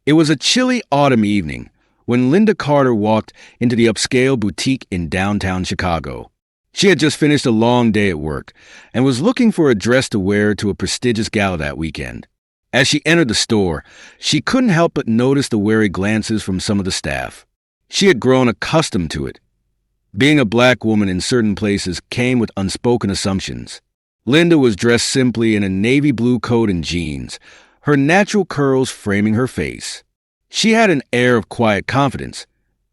It was a chilly autumn evening when Linda Carter walked into the upscale boutique in downtown Chicago. She had just finished a long day at work and was looking for a dress to wear to a prestigious gala that weekend. As she entered the store, she couldn't help but notice the wary glances from some of the staff. She had grown accustomed to it. Being a black woman in certain places came with unspoken assumptions. Linda was dressed simply in a navy blue coat and jeans, her natural curls framing her face. She had an air of quiet confidence,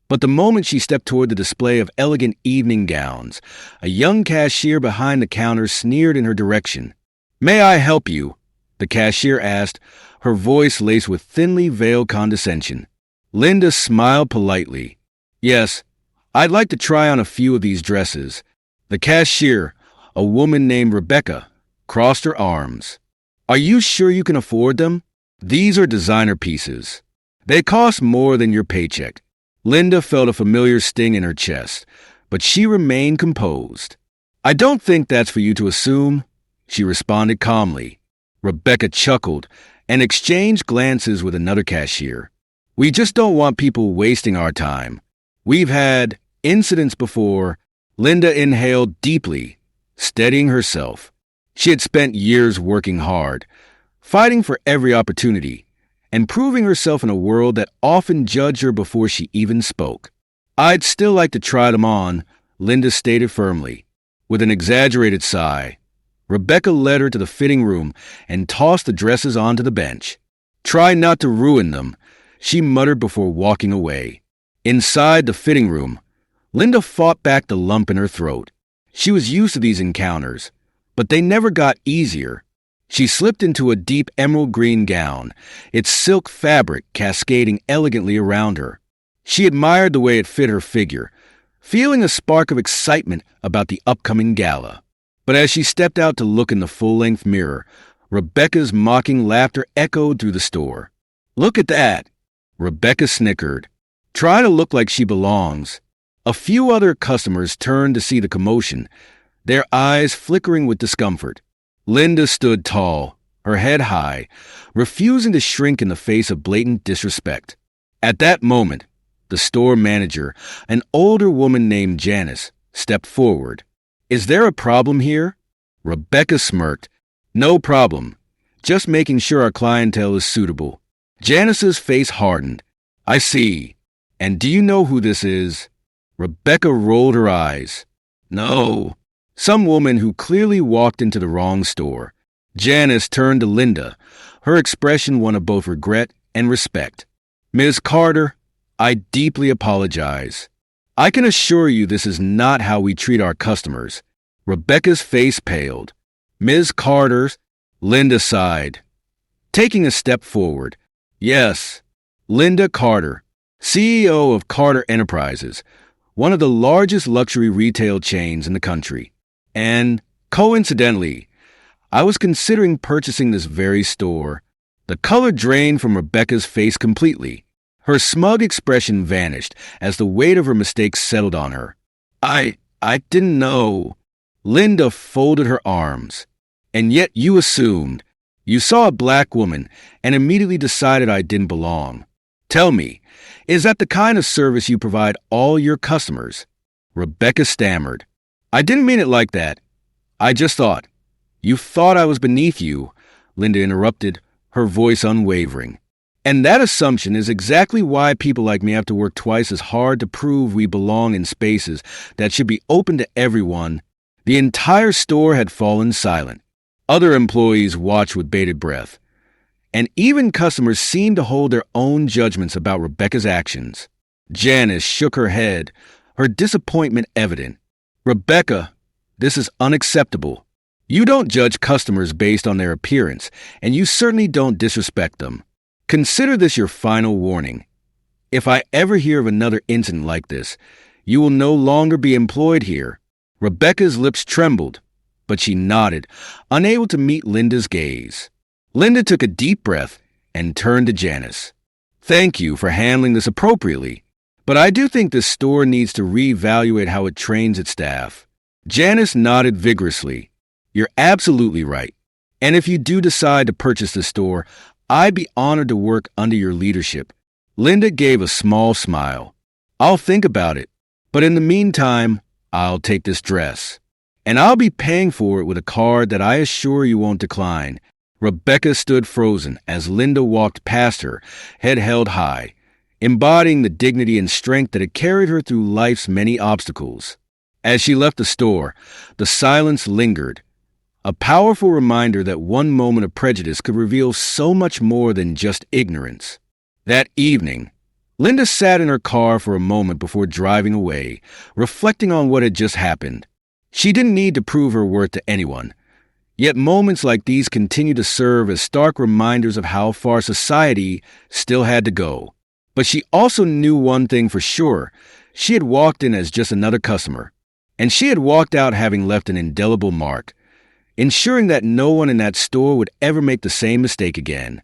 but the moment she stepped toward the display of elegant evening gowns, a young cashier behind the counter sneered in her direction. "May I help you?" the cashier asked, her voice laced with thinly veiled condescension. Linda smiled politely. "Yes, I'd like to try on a few of these dresses." The cashier, a woman named Rebecca, crossed her arms. "Are you sure you can afford them? These are designer pieces. They cost more than your paycheck." Linda felt a familiar sting in her chest, but she remained composed. "I don't think that's for you to assume," she responded calmly. Rebecca chuckled and exchanged glances with another cashier. "We just don't want people wasting our time. We've had incidents before." Linda inhaled deeply, steadying herself. She had spent years working hard, fighting for every opportunity, and proving herself in a world that often judged her before she even spoke. "I'd still like to try them on," Linda stated firmly. With an exaggerated sigh, Rebecca led her to the fitting room and tossed the dresses onto the bench. "Try not to ruin them," she muttered before walking away. Inside the fitting room, Linda fought back the lump in her throat. She was used to these encounters, but they never got easier. She slipped into a deep emerald green gown, its silk fabric cascading elegantly around her. She admired the way it fit her figure, feeling a spark of excitement about the upcoming gala. But as she stepped out to look in the full-length mirror, Rebecca's mocking laughter echoed through the store. "Look at that!" Rebecca snickered. "Try to look like she belongs." A few other customers turned to see the commotion, their eyes flickering with discomfort. Linda stood tall, her head high, refusing to shrink in the face of blatant disrespect. At that moment, the store manager, an older woman named Janice, stepped forward. "Is there a problem here?" Rebecca smirked. "No problem. Just making sure our clientele is suitable." Janice's face hardened. "I see. And do you know who this is?" Rebecca rolled her eyes. "No." Some woman who clearly walked into the wrong store. Janice turned to Linda, her expression one of both regret and respect. "Ms. Carter, I deeply apologize. I can assure you this is not how we treat our customers." Rebecca's face paled. "Ms. Carter's," Linda sighed, taking a step forward. "Yes, Linda Carter, CEO of Carter Enterprises, one of the largest luxury retail chains in the country. And, coincidentally, I was considering purchasing this very store." The color drained from Rebecca's face completely. Her smug expression vanished as the weight of her mistake settled on her. I didn't know." Linda folded her arms. "And yet you assumed. You saw a black woman and immediately decided I didn't belong. Tell me, is that the kind of service you provide all your customers?" Rebecca stammered. "I didn't mean it like that. I just thought." "You thought I was beneath you," Linda interrupted, her voice unwavering. "And that assumption is exactly why people like me have to work twice as hard to prove we belong in spaces that should be open to everyone." The entire store had fallen silent. Other employees watched with bated breath. And even customers seemed to hold their own judgments about Rebecca's actions. Janice shook her head, her disappointment evident. "Rebecca, this is unacceptable. You don't judge customers based on their appearance, and you certainly don't disrespect them. Consider this your final warning. If I ever hear of another incident like this, you will no longer be employed here." Rebecca's lips trembled, but she nodded, unable to meet Linda's gaze. Linda took a deep breath and turned to Janice. "Thank you for handling this appropriately, but I do think this store needs to reevaluate how it trains its staff." Janice nodded vigorously. "You're absolutely right. And if you do decide to purchase the store, I'd be honored to work under your leadership." Linda gave a small smile. "I'll think about it, but in the meantime, I'll take this dress. And I'll be paying for it with a card that I assure you won't decline." Rebecca stood frozen as Linda walked past her, head held high, embodying the dignity and strength that had carried her through life's many obstacles. As she left the store, the silence lingered, a powerful reminder that one moment of prejudice could reveal so much more than just ignorance. That evening, Linda sat in her car for a moment before driving away, reflecting on what had just happened. She didn't need to prove her worth to anyone. Yet moments like these continue to serve as stark reminders of how far society still had to go. But she also knew one thing for sure. She had walked in as just another customer, and she had walked out having left an indelible mark, ensuring that no one in that store would ever make the same mistake again.